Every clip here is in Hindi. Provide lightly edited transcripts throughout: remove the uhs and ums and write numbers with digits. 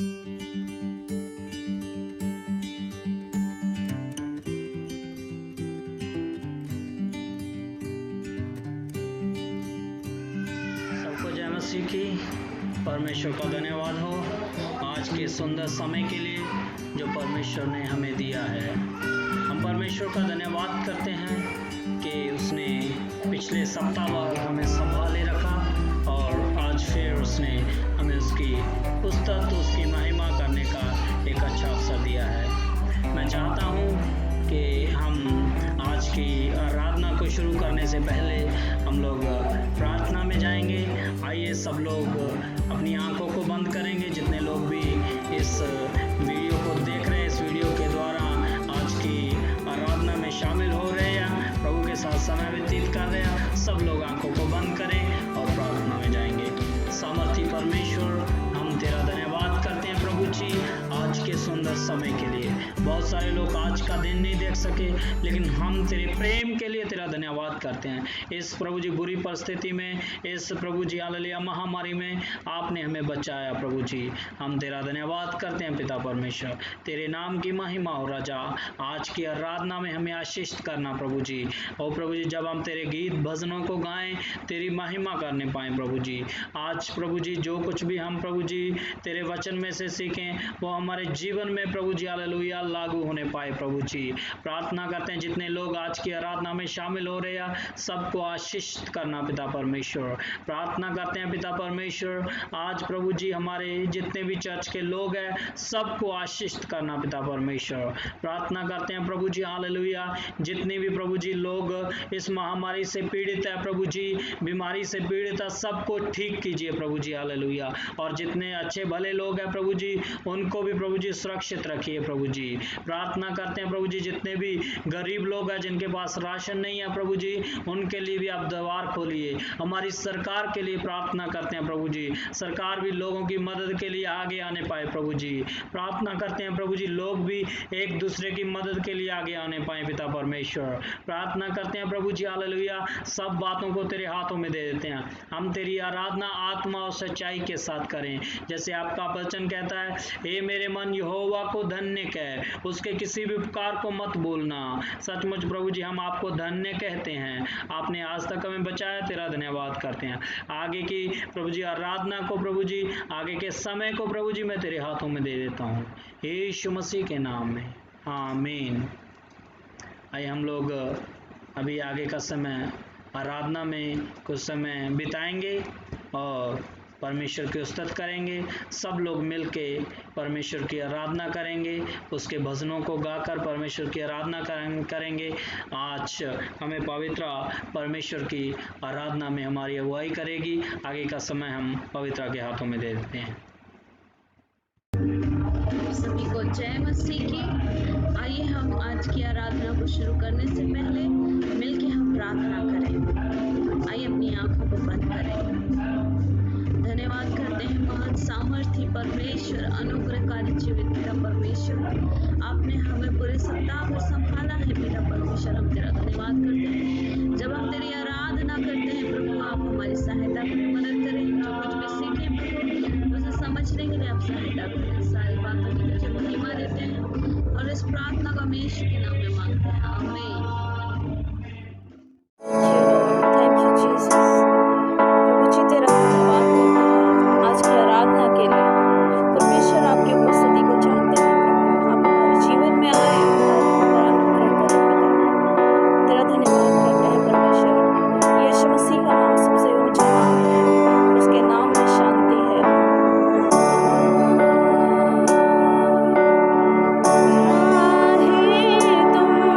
सबको जय मसीह की। परमेश्वर का धन्यवाद हो आज के सुंदर समय के लिए जो परमेश्वर ने हमें दिया है। हम परमेश्वर का धन्यवाद करते हैं कि उसने पिछले सप्ताह भर हमें संभाले रखा और आज फिर उसने हमें उसकी पुस्तक उसकी महिमा करने का एक अच्छा अवसर दिया है। मैं चाहता हूँ कि हम आज की आराधना को शुरू करने से पहले हम लोग प्रार्थना में जाएंगे। आइए सब लोग अपनी आंखों को बंद करेंगे। जितने लोग भी इस वीडियो को देख रहे हैं, इस वीडियो के द्वारा आज की आराधना में शामिल हो रहे हैं या प्रभु के साथ समय व्यतीत कर रहे हैं, सब लोग आंखों को बंद करें और प्रार्थना में जाएंगे। सामर्थी परमेश्वर, हम तेरा धन्यवाद करते हैं प्रभु जी आज के सुंदर समय के लिए। बहुत सारे लोग आज का दिन नहीं देख सके, लेकिन हम तेरे प्रेम के लिए तेरा धन्यवाद करते हैं। इस प्रभु जी बुरी परिस्थिति में, इस प्रभु जी हालेलुया महामारी में आपने हमें बचाया प्रभु जी। हम तेरा धन्यवाद करते हैं पिता परमेश्वर। तेरे नाम की महिमा हो राजा। आज की आराधना में हमें आशीष करना प्रभु जी। और प्रभु जी जब हम तेरे गीत भजनों को गाएं, तेरी महिमा करने पाएं प्रभु जी। आज प्रभु जी जो कुछ भी हम प्रभु जी तेरे वचन में से सीखें, वो हमारे जीवन में प्रभु जी हालेलुया लागू होने पाए प्रभु जी। प्रार्थना करते हैं जितने लोग आज की आराधना में शामिल हो रहे हैं, सबको आशीष करना पिता परमेश्वर। प्रार्थना करते हैं पिता परमेश्वर, आज प्रभु जी हमारे जितने भी चर्च के लोग हैं, सबको आशीष करना पिता परमेश्वर। प्रार्थना करते हैं प्रभु जी हालेलुया, जितने भी प्रभु जी लोग इस महामारी से पीड़ित है प्रभु जी, बीमारी से पीड़ित है, सबको ठीक कीजिए प्रभु जी हालेलुया। और जितने अच्छे भले लोग हैं प्रभु जी, उनको भी प्रभु जी सुरक्षित रखिए प्रभु जी। प्रार्थना करते हैं प्रभु जी जितने भी गरीब लोग हैं, जिनके पास राशन नहीं है प्रभु जी, उनके लिए भी आप द्वार खोलिए। हमारी सरकार के लिए प्रार्थना करते हैं प्रभु जी, सरकार भी लोगों की मदद के लिए आगे आने पाए प्रभु जी। प्रार्थना करते हैं प्रभु जी लोग भी एक दूसरे की मदद के लिए आगे आने पाए पिता परमेश्वर। प्रार्थना करते हैं प्रभु जी हालेलुया, सब बातों को तेरे हाथों में दे देते हैं। हम तेरी आराधना आत्मा और सच्चाई के साथ करें, जैसे आपका वचन कहता है, हे मेरे मन यहोवा को धन्य कह, उसके किसी भी उपकार को मत भूलना। सचमुच प्रभु जी हम आपको धन्य कहते हैं। आपने आज तक हमें बचाया, तेरा धन्यवाद करते हैं। आगे की प्रभु जी आराधना को प्रभु जी, आगे के समय को प्रभु जी मैं तेरे हाथों में दे देता हूँ, यीशु मसीह के नाम में, आमीन। आइए हम लोग अभी आगे का समय आराधना में कुछ समय बिताएंगे और परमेश्वर की स्तुति करेंगे। सब लोग मिलके परमेश्वर की आराधना करेंगे, उसके भजनों को गाकर परमेश्वर की आराधना करेंगे। आज हमें पवित्र परमेश्वर की आराधना में हमारी अगुवाई करेगी। आगे का समय हम पवित्र के हाथों में दे देते हैं। सभी को जय मसीह की। आइए हम आज की आराधना को शुरू करने से पहले मिलके हम प्रार्थना करें। आइए अपनी आंखों को बंद करें। धन्यवाद करते हैं महान सामर्थी परमेश्वर, अनुग्रहकारी जीवित पिता परमेश्वर, आपने हमें पूरे सप्ताह भर संभाला है पिता परमेश्वर। हम तेरा धन्यवाद करते हैं। जब हम तेरी आराधना करते हैं प्रभु, आप हमारी सहायता में मदद करें। जो कुछ भी सीखे प्रभु, उसे समझने के लिए आप सहायता करें। सारी बातों की तुझे महिमा देते हैं और इस प्रार्थना को यीशु के नाम में मांगते हैं, आमीन। Thank you Jesus. प्रभु जी तेरा धन्यवाद करते हैं आज की आराधना के लिए। परमेश्वर आपकी उपस्थिति को जानते हैं प्रभु, आप हमारे जीवन में आए और हमारा अनुग्रह करें पिता। तेरा धन्यवाद करते हैं परमेश्वर। यीशु मसीह का नाम सबसे ऊंचा नाम है, उसके नाम में शांति है। चाहे तुमको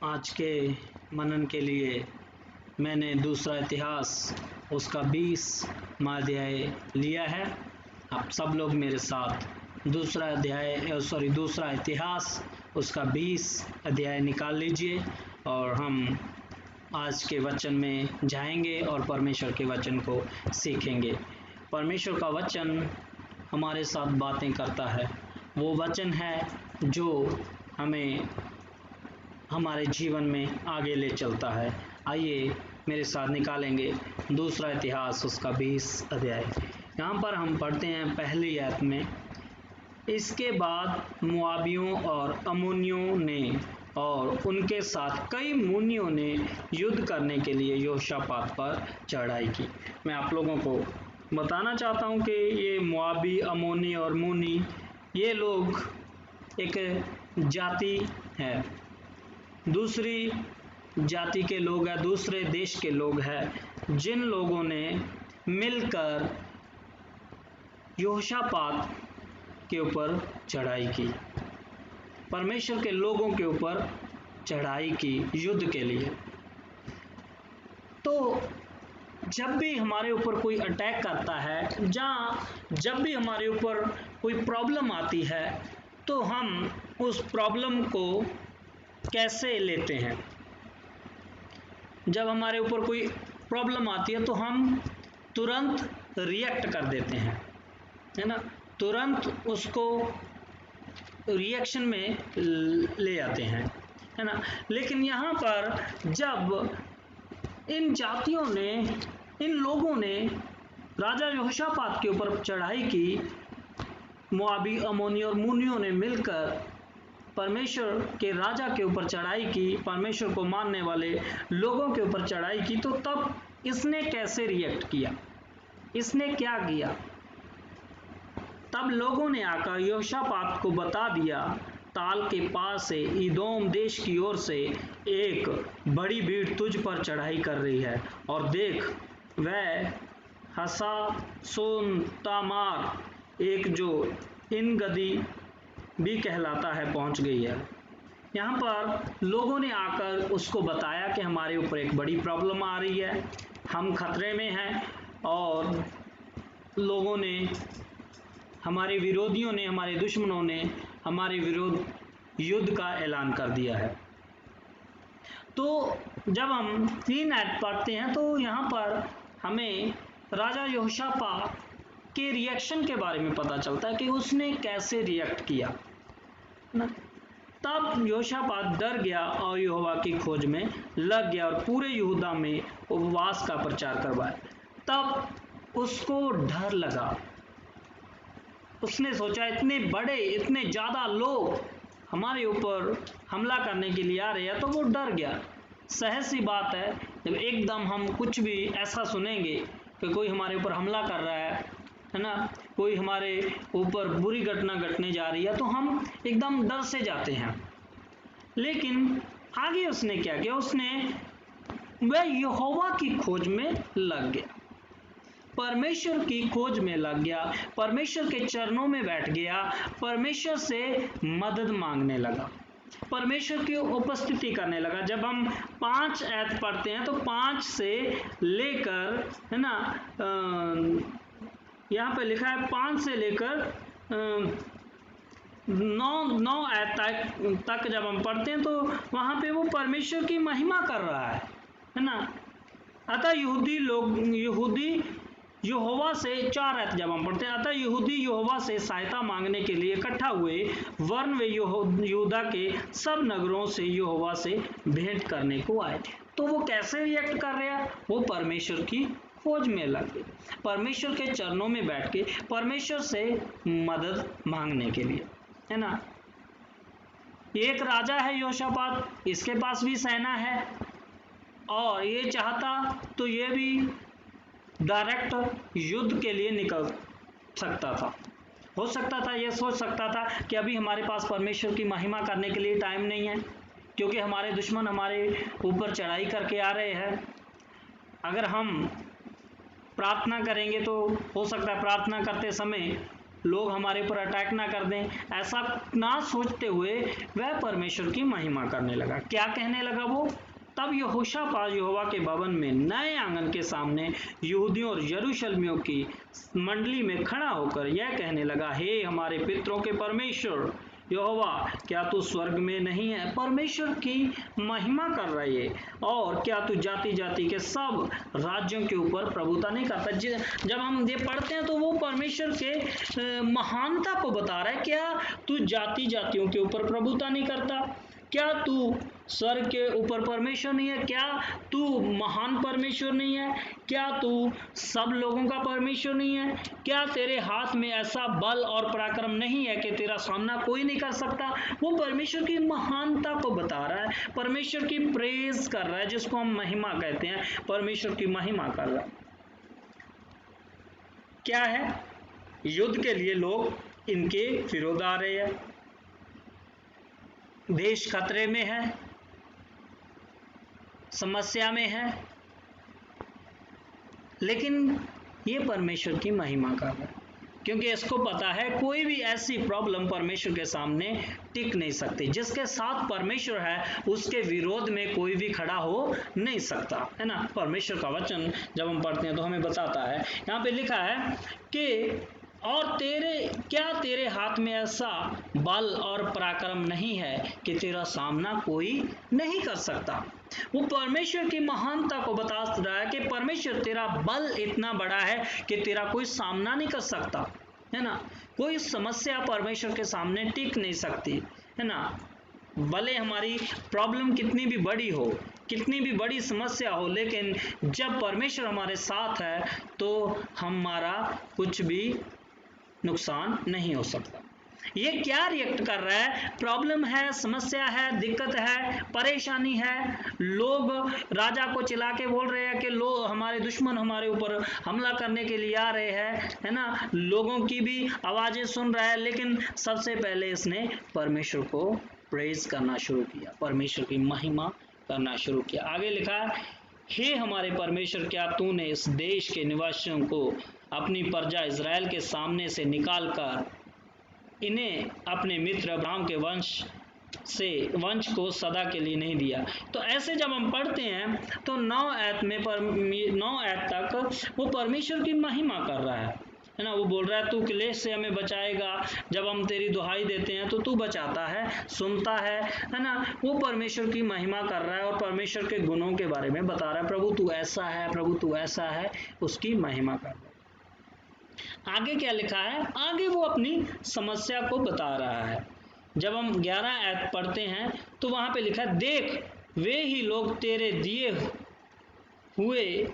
आज के मनन के लिए मैंने दूसरा इतिहास उसका 20वां अध्याय लिया है। आप सब लोग मेरे साथ दूसरा इतिहास उसका 20 अध्याय निकाल लीजिए और हम आज के वचन में जाएंगे और परमेश्वर के वचन को सीखेंगे। परमेश्वर का वचन हमारे साथ बातें करता है। वो वचन है जो हमें हमारे जीवन में आगे ले चलता है। आइए मेरे साथ निकालेंगे दूसरा इतिहास उसका 20 अध्याय। यहाँ पर हम पढ़ते हैं पहली आयत में, इसके बाद मोआबियों और अम्मोनियों ने और उनके साथ कई मुनियों ने युद्ध करने के लिए यहोशापात पर चढ़ाई की। मैं आप लोगों को बताना चाहता हूँ कि ये मोआबी, अम्मोनी और मुनी ये लोग एक जाति है, दूसरी जाति के लोग हैं, दूसरे देश के लोग हैं, जिन लोगों ने मिलकर यहोशापात के ऊपर चढ़ाई की, परमेश्वर के लोगों के ऊपर चढ़ाई की युद्ध के लिए। तो जब भी हमारे ऊपर कोई अटैक करता है, जब भी हमारे ऊपर कोई प्रॉब्लम आती है, तो हम उस प्रॉब्लम को कैसे लेते हैं। जब हमारे ऊपर कोई प्रॉब्लम आती है तो हम तुरंत रिएक्ट कर देते हैं, है ना, तुरंत उसको रिएक्शन में ले आते हैं, है ना। लेकिन यहाँ पर जब इन जातियों ने, इन लोगों ने राजा यहोशापात के ऊपर चढ़ाई की, मोआबी, अम्मोनी और मुनियों ने मिलकर परमेश्वर के राजा के ऊपर चढ़ाई की, परमेश्वर को मानने वाले लोगों के ऊपर चढ़ाई की, तो तब इसने कैसे रिएक्ट किया, इसने क्या किया। तब लोगों ने आकर यहोशापात को बता दिया, ताल के पास से इदोम देश की ओर से एक बड़ी भीड़ तुझ पर चढ़ाई कर रही है, और देख वह हसासोन तामार, एक जो इन गदी भी कहलाता है, पहुंच गई है। यहाँ पर लोगों ने आकर उसको बताया कि हमारे ऊपर एक बड़ी प्रॉब्लम आ रही है, हम खतरे में हैं, और लोगों ने, हमारे विरोधियों ने, हमारे दुश्मनों ने हमारे विरुद्ध युद्ध का ऐलान कर दिया है। तो जब हम 3 आयत पढ़ते हैं तो यहाँ पर हमें राजा यहोशापात के रिएक्शन के बारे में पता चलता है कि उसने कैसे रिएक्ट किया ना। तब यहोशापात डर गया और यहोवा की खोज में लग गया और पूरे यहूदा में उपवास का प्रचार करवाया। तब उसको डर लगा, उसने सोचा इतने बड़े, इतने ज़्यादा लोग हमारे ऊपर हमला करने के लिए आ रहे हैं, तो वो डर गया। सहज सी बात है, जब एकदम हम कुछ भी ऐसा सुनेंगे कि कोई हमारे ऊपर हमला कर रहा है ना, कोई हमारे ऊपर बुरी घटना घटने जा रही है, तो हम एकदम डर से जाते हैं। लेकिन आगे उसने क्या किया, उसने वह यहोवा की खोज में लग गया, परमेश्वर की खोज में लग गया, परमेश्वर के चरणों में बैठ गया, परमेश्वर से मदद मांगने लगा, परमेश्वर की उपस्थिति करने लगा। जब हम 5 आयत पढ़ते हैं तो 5 से लेकर, है ना, यहाँ पे लिखा है 5 से लेकर 9 आयत तक जब हम पढ़ते हैं तो वहाँ पे वो परमेश्वर की महिमा कर रहा है ना। अतः यहूदी यहोवा से 4 आयत जब हम पढ़ते हैं, अतः यहूदी यहोवा से सहायता मांगने के लिए इकट्ठा हुए, वरन वे यहूदा के सब नगरों से यहोवा से भेंट करने को आए। तो वो कैसे रिएक्ट कर रहा है, वो परमेश्वर की खोज में लग गए, परमेश्वर के चरणों में बैठ के परमेश्वर से मदद मांगने के लिए, है ना। एक राजा है यहोशापात, इसके पास भी सेना है, और ये चाहता तो ये भी डायरेक्ट युद्ध के लिए निकल सकता था। हो सकता था, ये सोच सकता था कि अभी हमारे पास परमेश्वर की महिमा करने के लिए टाइम नहीं है, क्योंकि हमारे दुश्मन हमारे ऊपर चढ़ाई करके आ रहे हैं। अगर हम प्रार्थना करेंगे तो हो सकता है प्रार्थना करते समय लोग हमारे ऊपर अटैक ना कर दें, ऐसा ना सोचते हुए वह परमेश्वर की महिमा करने लगा। क्या कहने लगा वो? तब यहोशापात यहोवा के भवन में नए आंगन के सामने यहूदियों और यरूशलेमियों की मंडली में खड़ा होकर यह कहने लगा, हे हमारे पितरों के परमेश्वर यहोवा, क्या तू स्वर्ग में नहीं है? परमेश्वर की महिमा कर रही है। और क्या तू जाति जाति के सब राज्यों के ऊपर प्रभुता नहीं करता? जब हम ये पढ़ते हैं तो वो परमेश्वर के महानता को बता रहा है। क्या तू जाति जातियों के ऊपर प्रभुता नहीं करता? क्या तू स्वर्ग के ऊपर परमेश्वर नहीं है? क्या तू महान परमेश्वर नहीं है? क्या तू सब लोगों का परमेश्वर नहीं है? क्या तेरे हाथ में ऐसा बल और पराक्रम नहीं है कि तेरा सामना कोई नहीं कर सकता? वो परमेश्वर की महानता को बता रहा है, परमेश्वर की प्रेज कर रहा है, जिसको हम महिमा कहते हैं। परमेश्वर की महिमा कर रहा है। क्या है? युद्ध के लिए लोग इनके विरोध आ रहे हैं, देश खतरे में है, समस्या में है, लेकिन ये परमेश्वर की महिमा कर रहा है, क्योंकि इसको पता है कोई भी ऐसी प्रॉब्लम परमेश्वर के सामने टिक नहीं सकती। जिसके साथ परमेश्वर है उसके विरोध में कोई भी खड़ा हो नहीं सकता, है ना। परमेश्वर का वचन जब हम पढ़ते हैं तो हमें बताता है, यहाँ पे लिखा है कि और तेरे हाथ में ऐसा बल और पराक्रम नहीं है कि तेरा सामना कोई नहीं कर सकता। वो परमेश्वर की महानता को बता रहा है कि परमेश्वर, तेरा बल इतना बड़ा है कि तेरा कोई सामना नहीं कर सकता, है ना। कोई समस्या परमेश्वर के सामने टिक नहीं सकती, है ना। भले हमारी प्रॉब्लम कितनी भी बड़ी हो, कितनी भी बड़ी समस्या हो, लेकिन जब परमेश्वर हमारे साथ है तो हमारा कुछ भी नुकसान नहीं हो सकता। ये क्या रिएक्ट कर रहा है? प्रॉब्लम है, समस्या है, दिक्कत है, परेशानी है, लोग राजा को चिल्ला के बोल रहे हैं कि लोग हमारे दुश्मन हमारे ऊपर हमला करने के लिए आ रहे हैं, है ना। लोगों की भी आवाजें सुन रहा है, लेकिन सबसे पहले इसने परमेश्वर को प्रेज करना शुरू किया, परमेश्वर की महिमा करना शुरू किया। आगे लिखा है, हे हमारे परमेश्वर, क्या तूने इस देश के निवासियों को अपनी प्रजा इज़राइल के सामने से निकालकर इन्हें अपने मित्र अब्राहम के वंश को सदा के लिए नहीं दिया? तो ऐसे जब हम पढ़ते हैं तो 9 आयत तक वो परमेश्वर की महिमा कर रहा है ना। वो बोल रहा है, तू क्लेश से हमें बचाएगा, जब हम तेरी दुहाई देते हैं तो तू बचाता है, सुनता है ना। वो परमेश्वर की महिमा कर रहा है और परमेश्वर के गुणों के बारे में बता रहा है, प्रभु तू ऐसा है, प्रभु तू ऐसा है, उसकी महिमा कर रहा है। आगे क्या लिखा है? आगे वो अपनी समस्या को बता रहा है। जब हम 11 आयत पढ़ते हैं तो वहां पे लिखा है, देख वे ही लोग तेरे दिए हुए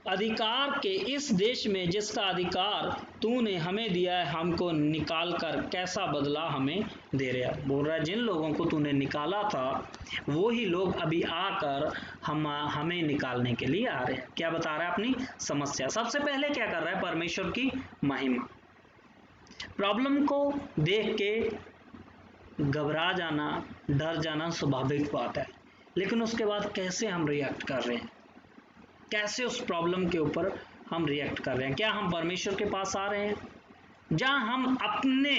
अधिकार के इस देश में जिसका अधिकार तूने हमें दिया है, हमको निकाल कर कैसा बदला हमें दे रहा है। बोल रहा है, जिन लोगों को तूने निकाला था वो ही लोग अभी आकर हमें निकालने के लिए आ रहे हैं। क्या बता रहा है? अपनी समस्या। सबसे पहले क्या कर रहा है? परमेश्वर की महिमा। प्रॉब्लम को देख के घबरा जाना, डर जाना स्वाभाविक बात है, लेकिन उसके बाद कैसे हम रिएक्ट कर रहे हैं, कैसे उस प्रॉब्लम के ऊपर हम रिएक्ट कर रहे हैं। क्या हम परमेश्वर के पास आ रहे हैं, जहां हम अपने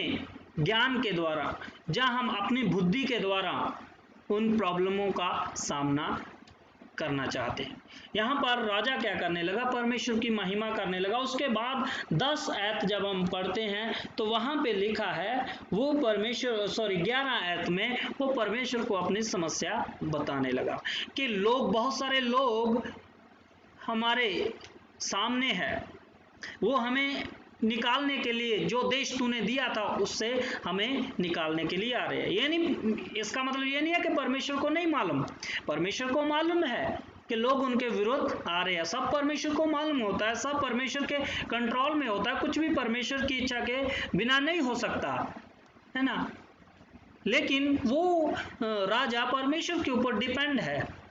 ज्ञान के द्वारा, जहां हम अपनी बुद्धि के द्वारा उन प्रॉब्लमों का सामना करना चाहते हैं। यहाँ पर राजा क्या करने लगा? परमेश्वर की महिमा करने लगा। उसके बाद 10 आयत जब हम पढ़ते हैं तो वहां पे लिखा है, वो 11 आयत में वो परमेश्वर को अपनी समस्या बताने लगा कि बहुत सारे लोग हमारे सामने है, वो हमें निकालने के लिए, जो देश तूने दिया था उससे हमें निकालने के लिए आ रहे हैं। यानी इसका मतलब ये नहीं है कि परमेश्वर को नहीं मालूम, परमेश्वर को मालूम है कि लोग उनके विरुद्ध आ रहे हैं। सब परमेश्वर को मालूम होता है, सब परमेश्वर के कंट्रोल में होता है, कुछ भी परमेश्वर की इच्छा के बिना नहीं हो सकता, है ना। लेकिन वो राजा परमेश्वर के ऊपर डिपेंड है।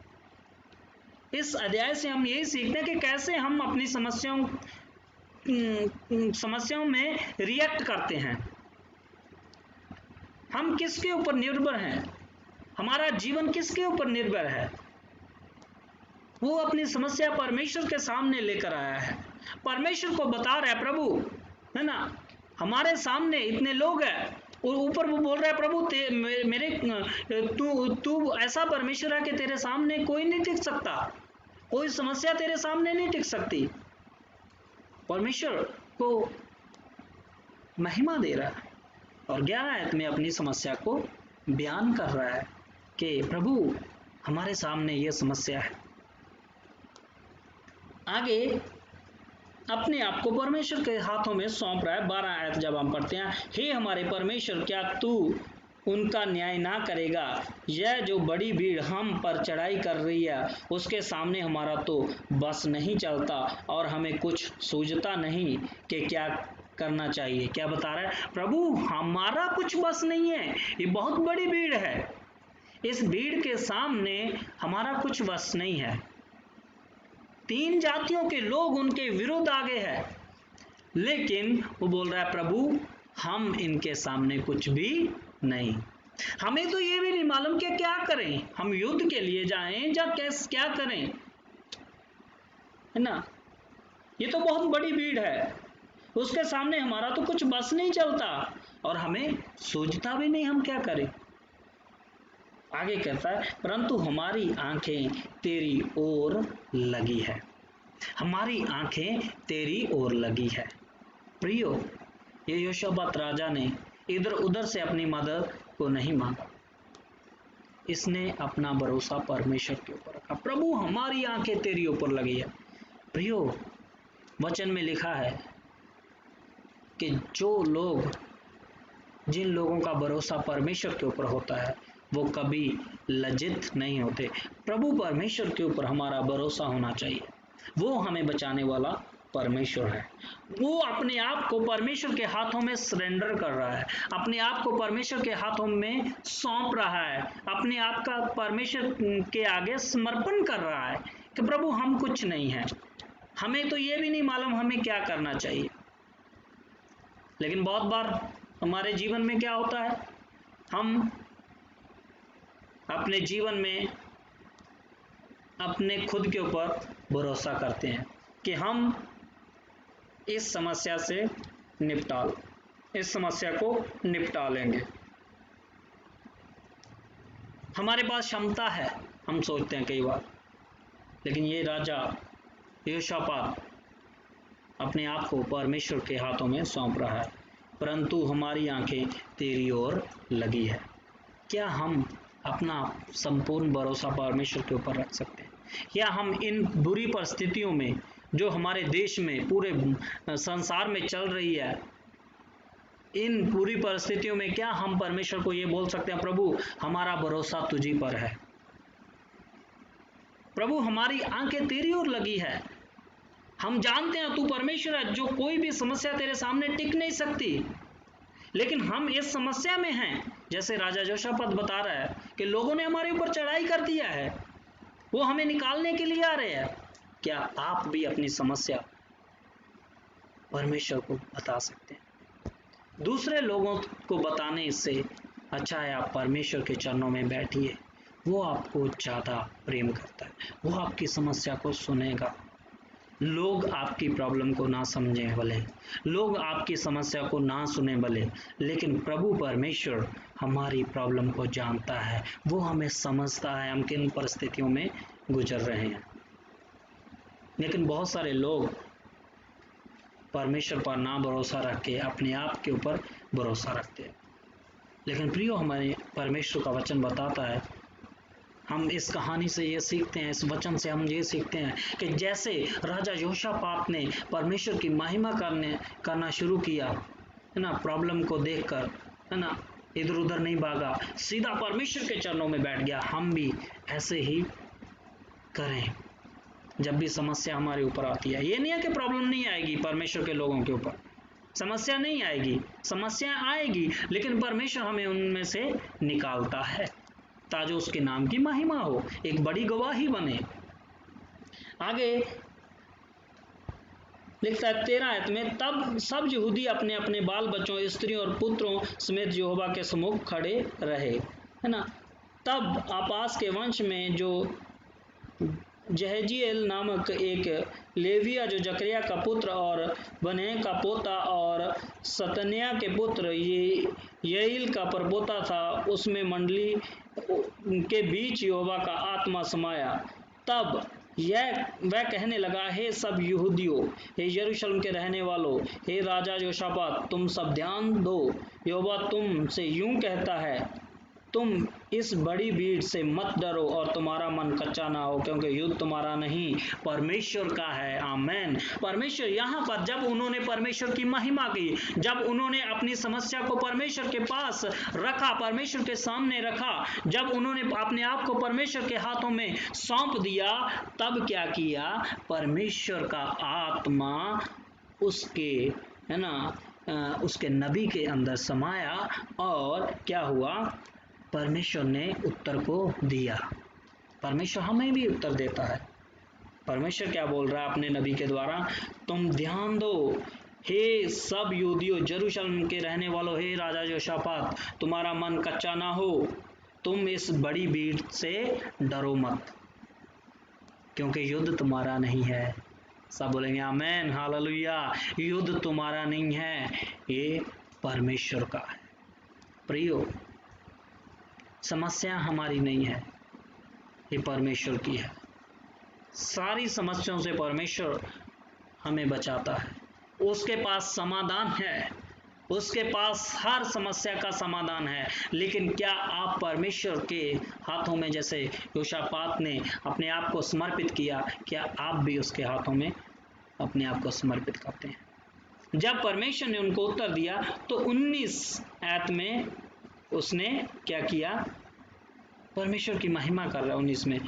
इस अध्याय से हम यही सीखते हैं कि कैसे हम अपनी समस्याओं में रिएक्ट करते हैं। हम किसके ऊपर निर्भर हैं, हमारा जीवन किसके ऊपर निर्भर है। वो अपनी समस्या परमेश्वर के सामने लेकर आया है, परमेश्वर को बता रहा है, प्रभु है ना, हमारे सामने इतने लोग हैं और ऊपर वो बोल रहा है प्रभु मेरे तू ऐसा परमेश्वर है कि तेरे सामने कोई नहीं टिक सकता, कोई समस्या तेरे सामने नहीं टिक सकती। परमेश्वर को महिमा दे रहा है और 11 आयत में अपनी समस्या को बयान कर रहा है कि प्रभु हमारे सामने ये समस्या है। आगे अपने आप को परमेश्वर के हाथों में सौंप रहा है। 12 आयत जब हम पढ़ते हैं, हे हमारे परमेश्वर, क्या तू उनका न्याय ना करेगा? यह जो बड़ी भीड़ हम पर चढ़ाई कर रही है, उसके सामने हमारा तो बस नहीं चलता और हमें कुछ सूझता नहीं कि क्या करना चाहिए। क्या बता रहा है प्रभु? हमारा कुछ बस नहीं है, ये बहुत बड़ी भीड़ है, इस भीड़ के सामने हमारा कुछ बस नहीं है। 3 जातियों के लोग उनके विरुद्ध आगे हैं, लेकिन वो बोल रहा है प्रभु हम इनके सामने कुछ भी नहीं। हमें तो ये भी नहीं मालूम कि क्या करें, हम युद्ध के लिए जाएं या क्या करें, है ना। ये तो बहुत बड़ी भीड़ है, उसके सामने हमारा तो कुछ बस नहीं चलता और हमें सूझता भी नहीं हम क्या करें। आगे कहता है परंतु हमारी आंखें तेरी ओर लगी है, हमारी आंखें तेरी ओर लगी है। प्रियो, ये योशापात राजा ने इधर उधर से अपनी मदद को नहीं मांगा, इसने अपना भरोसा परमेश्वर के ऊपर रखा। प्रभु हमारी आंखें तेरी ऊपर लगी है। प्रियो, वचन में लिखा है कि जिन लोगों का भरोसा परमेश्वर के ऊपर होता है वो कभी लज्जित नहीं होते। प्रभु परमेश्वर के ऊपर हमारा भरोसा होना चाहिए, वो हमें बचाने वाला परमेश्वर है। वो अपने आप को परमेश्वर के हाथों में सरेंडर कर रहा है, अपने आप को परमेश्वर के हाथों में सौंप रहा है, अपने आप का परमेश्वर के आगे समर्पण कर रहा है कि प्रभु हम कुछ नहीं है, हमें तो ये भी नहीं मालूम हमें क्या करना चाहिए। लेकिन बहुत बार हमारे जीवन में क्या होता है, हम अपने जीवन में अपने खुद के ऊपर भरोसा करते हैं कि हम इस समस्या से इस समस्या को निपटा लेंगे, हमारे पास क्षमता है, हम सोचते हैं कई बार। लेकिन ये राजा योशापात अपने आप को परमेश्वर के हाथों में सौंप रहा है, परंतु हमारी आंखें तेरी ओर लगी है। क्या हम अपना संपूर्ण भरोसा परमेश्वर के ऊपर रख सकते हैं? या हम इन बुरी परिस्थितियों में जो हमारे देश में पूरे संसार में चल रही है, इन पूरी परिस्थितियों में क्या हम परमेश्वर को ये बोल सकते हैं प्रभु हमारा भरोसा तुझी पर है, प्रभु हमारी आंखें तेरी ओर लगी है, हम जानते हैं तू परमेश्वर है जो कोई भी समस्या तेरे सामने टिक नहीं सकती, लेकिन हम इस समस्या में हैं। जैसे राजा योशापात बता रहा है कि लोगों ने हमारे ऊपर चढ़ाई कर दिया है, वो हमें निकालने के लिए आ रहे हैं। क्या आप भी अपनी समस्या परमेश्वर को बता सकते हैं? दूसरे लोगों को बताने से अच्छा है आप परमेश्वर के चरणों में बैठिए, वो आपको ज़्यादा प्रेम करता है, वो आपकी समस्या को सुनेगा। लोग आपकी प्रॉब्लम को ना समझें भले, लोग आपकी समस्या को ना सुने भले, लेकिन प्रभु परमेश्वर हमारी प्रॉब्लम को जानता है, वो हमें समझता है हम किन परिस्थितियों में गुजर रहे हैं। लेकिन बहुत सारे लोग परमेश्वर पर ना भरोसा रख के अपने आप के ऊपर भरोसा रखते हैं। लेकिन प्रियो, हमारे परमेश्वर का वचन बताता है, हम इस कहानी से ये सीखते हैं, इस वचन से हम ये सीखते हैं कि जैसे राजा योशापात ने परमेश्वर की महिमा करना शुरू किया, है ना, प्रॉब्लम को देखकर, है ना, इधर उधर नहीं भागा, सीधा परमेश्वर के चरणों में बैठ गया। हम भी ऐसे ही करें जब भी समस्या हमारे ऊपर आती है। ये नहीं है कि प्रॉब्लम नहीं आएगी, परमेश्वर के लोगों के ऊपर समस्या नहीं आएगी, समस्या आएगी, लेकिन परमेश्वर हमें उनमें से निकालता है ताकि उसके नाम की महिमा हो, एक बड़ी गवाही बने। आगे लिखता है 13 आयत में, तब सब यहूदी अपने अपने बाल बच्चों, स्त्रियों और पुत्रों समेत यहोवा के सम्मुख खड़े रहे, है ना। तब आपास के वंश में जो जहजीएल नामक एक लेविया जो जकरिया का पुत्र और बने का पोता और सतन्याह के पुत्र ये यईल का परपोता था, उसमें मंडली के बीच यहोवा का आत्मा समाया। तब वह कहने लगा, हे सब यहूदियों, हे यरूशलेम के रहने वालों, हे राजा योशापात, तुम सब ध्यान दो। यहोवा तुम से यूं कहता है, तुम इस बड़ी भीड़ से मत डरो और तुम्हारा मन कच्चा ना हो, क्योंकि युद्ध तुम्हारा नहीं परमेश्वर का है। आमेन। परमेश्वर यहाँ पर जब उन्होंने परमेश्वर की महिमा की, जब उन्होंने अपनी समस्या को परमेश्वर के पास रखा, परमेश्वर के सामने रखा, जब उन्होंने अपने आप को परमेश्वर के हाथों में सौंप दिया, तब क्या किया? परमेश्वर का आत्मा उसके है ना उसके नबी के अंदर समाया और क्या हुआ? परमेश्वर ने उत्तर को दिया। परमेश्वर हमें भी उत्तर देता है। परमेश्वर क्या बोल रहा है अपने नबी के द्वारा? तुम ध्यान दो, हे सब यहूदियों, यरूशलेम के रहने वालों, हे राजा योशापात, तुम्हारा मन कच्चा ना हो, तुम इस बड़ी भीड़ से डरो मत, क्योंकि युद्ध तुम्हारा नहीं है। सब बोलेंगे आमेन, हालेलुया। युद्ध तुम्हारा नहीं है, ये परमेश्वर का है। प्रियो, समस्या हमारी नहीं है, ये परमेश्वर की है। सारी समस्याओं से परमेश्वर हमें बचाता है। उसके पास समाधान है, उसके पास हर समस्या का समाधान है। लेकिन क्या आप परमेश्वर के हाथों में, जैसे योशापात ने अपने आप को समर्पित किया, क्या आप भी उसके हाथों में अपने आप को समर्पित करते हैं? जब परमेश्वर ने उनको उत्तर दिया तो 19 आयत में उसने क्या किया? परमेश्वर की महिमा कर रहा है। 19 में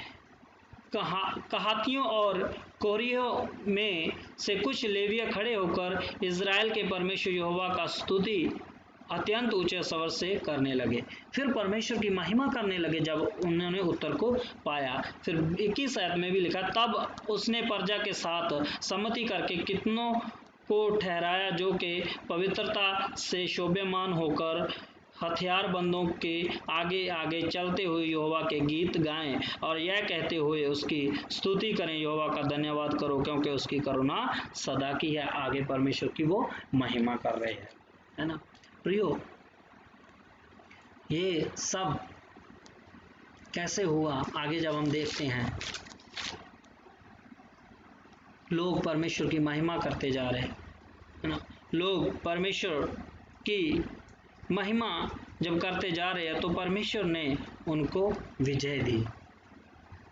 कहातियों और कोरियों में से कुछ लेविया खड़े होकर इज़राइल के परमेश्वर यहोवा का स्तुति अत्यंत ऊंचे स्वर से करने लगे। फिर परमेश्वर की महिमा करने लगे जब उन्होंने उत्तर को पाया। फिर 21 आयत में भी लिखा, तब उसने प्रजा के साथ सम्मति करके कितनों को ठहराया जो कि पवित्रता से शोभायमान होकर हथियारबंदों के आगे आगे चलते हुए यहोवा के गीत गाएं और यह कहते हुए उसकी स्तुति करें, यहोवा का धन्यवाद करो, क्योंकि उसकी करुणा सदा की है। आगे परमेश्वर की वो महिमा कर रहे हैं, है ना प्रियो। ये सब कैसे हुआ? आगे जब हम देखते हैं, लोग परमेश्वर की महिमा करते जा रहे हैं, है ना। लोग परमेश्वर की महिमा जब करते जा रहे हैं तो परमेश्वर ने उनको विजय दी।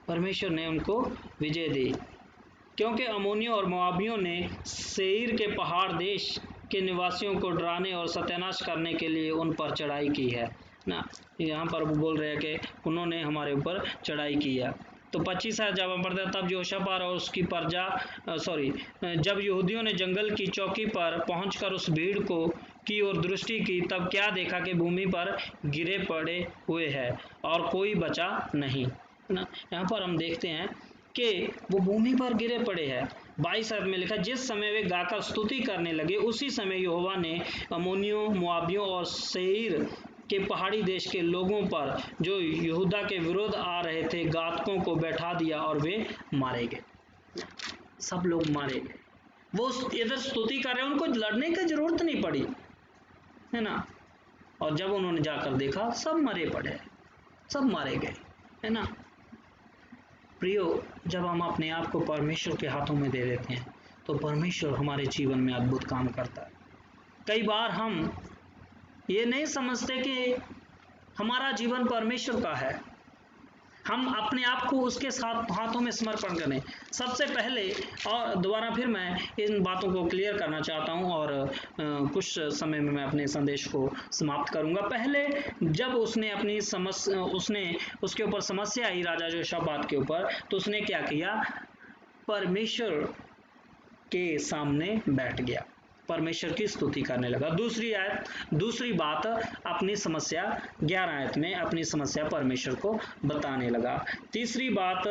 परमेश्वर ने उनको विजय दी, क्योंकि अम्मोनियों और मोआबियों ने सेईर के पहाड़ देश के निवासियों को डराने और सत्यानाश करने के लिए उन पर चढ़ाई की है ना। यहाँ पर बोल रहे हैं कि उन्होंने हमारे ऊपर चढ़ाई की है। तो 25 है जब हम पढ़ते हैं, तब योशापात और उसकी प्रजा जब यहूदियों ने जंगल की चौकी पर पहुंचकर उस भीड़ को की ओर दृष्टि की, तब क्या देखा कि भूमि पर गिरे पड़े हुए हैं और कोई बचा नहीं, है ना। यहाँ पर हम देखते हैं कि वो भूमि पर गिरे पड़े हैं। 22 में लिखा, जिस समय वे गाकर स्तुति करने लगे, उसी समय यहोवा ने अम्मोनियों, मोआबियों और सेईर के पहाड़ी देश के लोगों पर जो यहूदा के विरोध आ रहे थे, घातकों को बैठा दिया और वे मारे गए। सब लोग मारे गए। वो इधर स्तुति कर रहे हैं, उनको लड़ने की जरूरत नहीं पड़ी, है ना। और जब उन्होंने जाकर देखा, सब मरे पड़े, सब मारे गए, है ना। प्रियो, जब हम अपने आप को परमेश्वर के हाथों में दे देते हैं तो परमेश्वर हमारे जीवन में अद्भुत काम करता है। कई बार हम ये नहीं समझते कि हमारा जीवन परमेश्वर का है। हम अपने आप को उसके साथ हाथों में समर्पण करें सबसे पहले। और दोबारा फिर मैं इन बातों को क्लियर करना चाहता हूं और कुछ समय में मैं अपने संदेश को समाप्त करूंगा। पहले जब उसने अपनी उसने उसके ऊपर समस्या आई राजा योशापात के ऊपर, तो उसने क्या किया? परमेश्वर के सामने बैठ गया, परमेश्वर की स्तुति करने लगा। दूसरी बात, अपनी समस्या 11 आयत में अपनी समस्या परमेश्वर को बताने लगा। तीसरी बात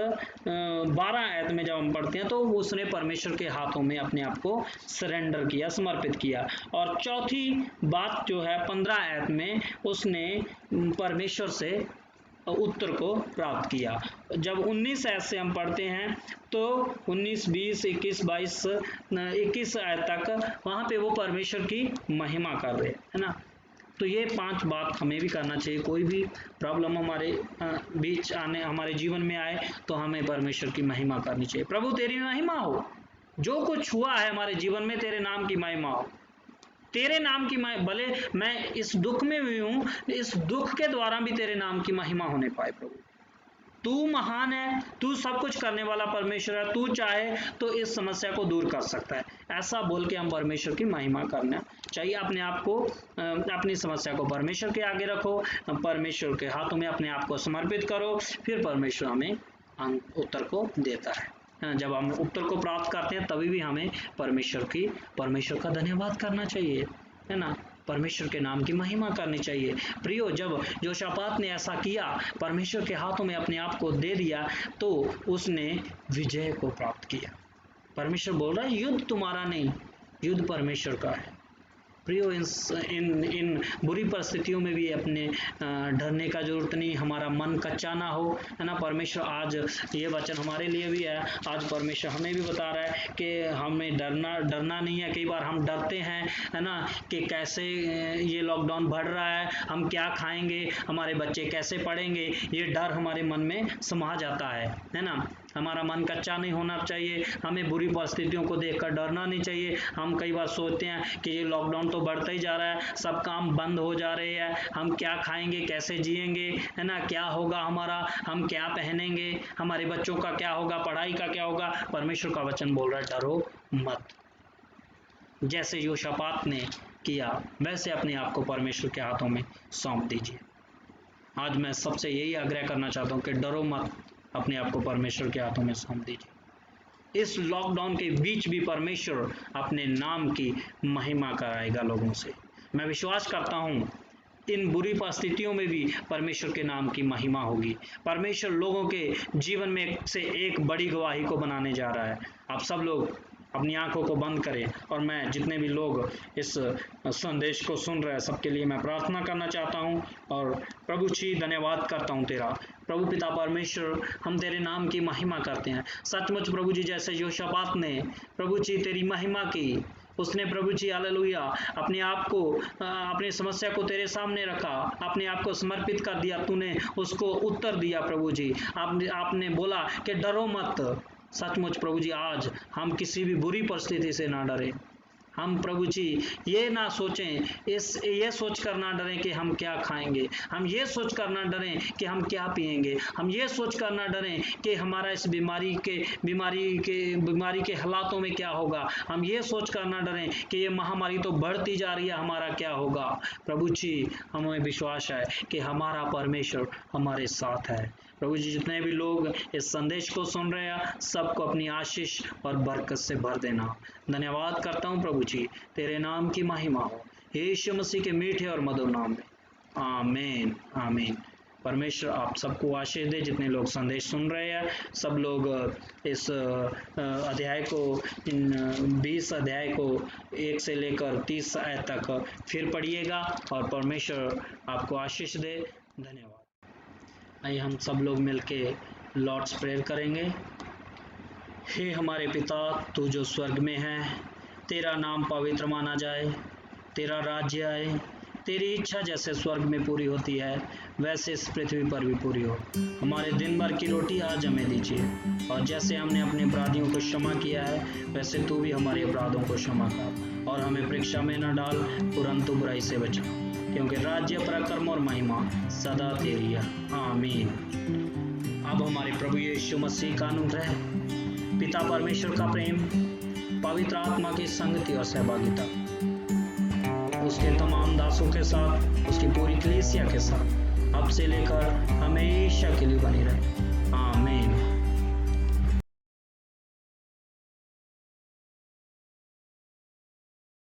12 आयत में जब हम पढ़ते हैं तो उसने परमेश्वर के हाथों में अपने आप को सरेंडर किया, समर्पित किया। और चौथी बात जो है 15 आयत में उसने परमेश्वर से उत्तर को प्राप्त किया। जब 19 आयत से हम पढ़ते हैं तो 19, 20, 21, 22, 21 आयत तक वहाँ पे वो परमेश्वर की महिमा कर रहे है ना। तो ये 5 बात हमें भी करना चाहिए। कोई भी प्रॉब्लम हमारे बीच आने हमारे जीवन में आए तो हमें परमेश्वर की महिमा करनी चाहिए। प्रभु तेरी महिमा हो, जो कुछ हुआ है हमारे जीवन में तेरे नाम की महिमा हो, तेरे नाम की भले मैं इस दुख में भी हूँ, इस दुख के द्वारा भी तेरे नाम की महिमा होने पाए। प्रभु तू महान है, तू सब कुछ करने वाला परमेश्वर है, तू चाहे तो इस समस्या को दूर कर सकता है। ऐसा बोल के हम परमेश्वर की महिमा करना चाहिए। अपने आप को अपनी समस्या को परमेश्वर के आगे रखो, परमेश्वर के हाथों में अपने आप को समर्पित करो, फिर परमेश्वर हमें उत्तर को देता है। जब हम उत्तर को प्राप्त करते हैं तभी भी हमें परमेश्वर का धन्यवाद करना चाहिए, है ना। परमेश्वर के नाम की महिमा करनी चाहिए। प्रियो, जब योशापात ने ऐसा किया, परमेश्वर के हाथों में अपने आप को दे दिया, तो उसने विजय को प्राप्त किया। परमेश्वर बोल रहा है युद्ध तुम्हारा नहीं, युद्ध परमेश्वर का है। प्रियो, इन बुरी परिस्थितियों में भी अपने डरने का जरूरत नहीं, हमारा मन कच्चा ना हो, है ना। परमेश्वर आज ये वचन हमारे लिए भी है। आज परमेश्वर हमें भी बता रहा है कि हमें डरना नहीं है। कई बार हम डरते हैं, है ना, कि कैसे ये लॉकडाउन बढ़ रहा है, हम क्या खाएंगे, हमारे बच्चे कैसे पढ़ेंगे, ये डर हमारे मन में समा जाता है ना। हमारा मन कच्चा नहीं होना चाहिए, हमें बुरी परिस्थितियों को देखकर डरना नहीं चाहिए। हम कई बार सोचते हैं कि ये लॉकडाउन तो बढ़ता ही जा रहा है, सब काम बंद हो जा रहे हैं, हम क्या खाएंगे, कैसे जिएंगे, है ना, क्या होगा हमारा, हम क्या पहनेंगे, हमारे बच्चों का क्या होगा, पढ़ाई का क्या होगा। परमेश्वर का वचन बोल रहा है डरो मत। जैसे योशापात ने किया वैसे अपने आप को परमेश्वर के हाथों में सौंप दीजिए। आज मैं सबसे यही आग्रह करना चाहता हूँ कि डरो मत, अपने आप को परमेश्वर के हाथों में सौंप दीजिए। इस लॉकडाउन के बीच भी परमेश्वर अपने नाम की महिमा कराएगा लोगों से। मैं विश्वास करता हूँ इन बुरी परिस्थितियों में भी परमेश्वर के नाम की महिमा होगी। परमेश्वर लोगों के जीवन में से एक बड़ी गवाही को बनाने जा रहा है। आप सब लोग अपनी आंखों को बंद करें और मैं जितने भी लोग इस संदेश को सुन रहे हैं सबके लिए मैं प्रार्थना करना चाहता हूं और प्रभु जी धन्यवाद करता हूं तेरा। प्रभु पिता परमेश्वर, हम तेरे नाम की महिमा करते हैं। सचमुच प्रभु जी, जैसे योशापात ने प्रभु जी तेरी महिमा की, उसने प्रभु जी हालेलुया अपने आप को अपनी समस्या को तेरे सामने रखा, अपने आप को समर्पित कर दिया, तूने उसको उत्तर दिया। प्रभु जी आपने बोला कि डरो मत। सचमुच प्रभु जी आज हम किसी भी बुरी परिस्थिति से ना डरें। हम प्रभु जी ये ना सोचें, ये सोच कर ना डरें कि हम क्या खाएंगे, हम ये सोच कर ना डरें कि हम क्या पिएंगे, हम ये सोच कर ना डरें कि हमारा इस बीमारी के हालातों में क्या होगा, हम ये सोच कर ना डरें कि ये महामारी तो बढ़ती जा रही है, हमारा क्या होगा। प्रभु जी हमें विश्वास है कि हमारा परमेश्वर हमारे साथ है। प्रभु जी जितने भी लोग इस संदेश को सुन रहे हैं सबको अपनी आशीष और बरकत से भर देना। धन्यवाद करता हूँ प्रभु जी, तेरे नाम की महिमा हो यीशु मसीह के मीठे और मधुर नाम में, आमीन आमीन। परमेश्वर आप सबको आशीष दे। जितने लोग संदेश सुन रहे हैं सब लोग इस अध्याय को, इन 20 अध्याय को 1 से लेकर 30 आयत तक फिर पढ़िएगा और परमेश्वर आपको आशीष दे। धन्यवाद। आइए हम सब लोग मिलके लॉर्ड्स प्रेयर करेंगे। हे हमारे पिता, तू जो स्वर्ग में है, तेरा नाम पवित्र माना जाए, तेरा राज्य आए, तेरी इच्छा जैसे स्वर्ग में पूरी होती है वैसे इस पृथ्वी पर भी पूरी हो। हमारे दिन भर की रोटी आज हमें दीजिए और जैसे हमने अपने अपराधियों को क्षमा किया है वैसे तू भी हमारे अपराधों को क्षमा कर और हमें परीक्षा में न डाल, परंतु बुराई से बचा, क्योंकि राज्य, पराक्रम और महिमा सदा तेरी है, आमीन। अब हमारे प्रभु यीशु मसीह का अनुग्रह, पिता परमेश्वर का प्रेम, पवित्र आत्मा की संगति और सहभागिता उसके तमाम दासों के साथ, उसकी पूरी कलीसिया के साथ अब से लेकर हमेशा के लिए बनी रहे।